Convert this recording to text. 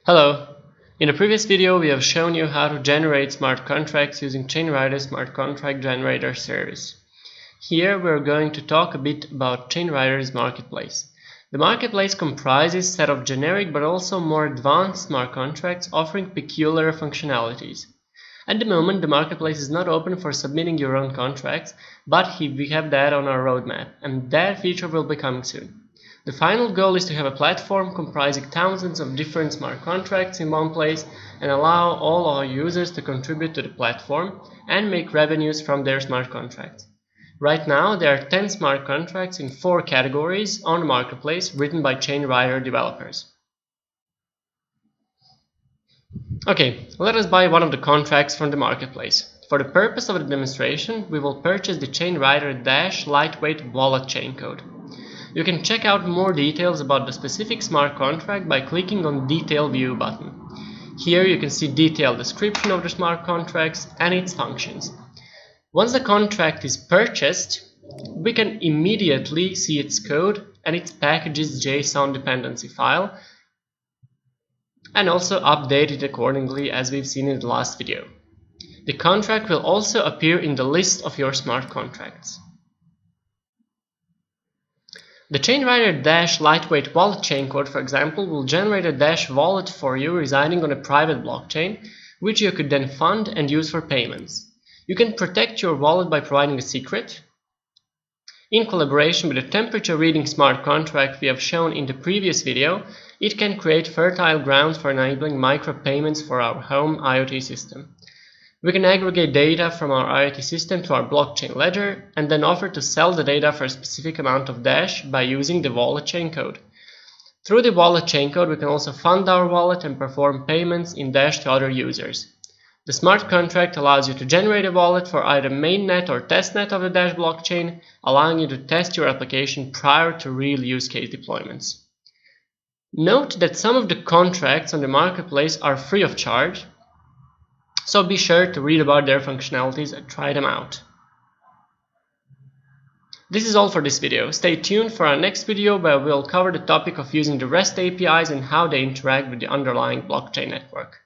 Hello! In the previous video we have shown you how to generate smart contracts using ChainRider's smart contract generator service. Here we are going to talk a bit about ChainRider's marketplace. The marketplace comprises a set of generic but also more advanced smart contracts offering peculiar functionalities. At the moment the marketplace is not open for submitting your own contracts, but we have that on our roadmap, and that feature will be coming soon. The final goal is to have a platform comprising thousands of different smart contracts in one place and allow all our users to contribute to the platform and make revenues from their smart contracts. Right now there are 10 smart contracts in 4 categories on the marketplace written by ChainRider developers. Okay, let us buy one of the contracts from the marketplace. For the purpose of the demonstration, we will purchase the ChainRider Dash lightweight wallet chain code. You can check out more details about the specific smart contract by clicking on Detail View button. Here you can see detailed description of the smart contracts and its functions. Once the contract is purchased, we can immediately see its code and its package's JSON dependency file, and also update it accordingly as we've seen in the last video. The contract will also appear in the list of your smart contracts. The ChainRider Dash lightweight wallet chain code, for example, will generate a Dash wallet for you residing on a private blockchain, which you could then fund and use for payments. You can protect your wallet by providing a secret. In collaboration with the temperature reading smart contract we have shown in the previous video, it can create fertile ground for enabling micropayments for our home IoT system. We can aggregate data from our IoT system to our blockchain ledger and then offer to sell the data for a specific amount of Dash by using the wallet chain code. Through the wallet chain code we can also fund our wallet and perform payments in Dash to other users. The smart contract allows you to generate a wallet for either mainnet or testnet of the Dash blockchain, allowing you to test your application prior to real use case deployments. Note that some of the contracts on the marketplace are free of charge, so be sure to read about their functionalities and try them out. This is all for this video. Stay tuned for our next video where we'll cover the topic of using the REST APIs and how they interact with the underlying blockchain network.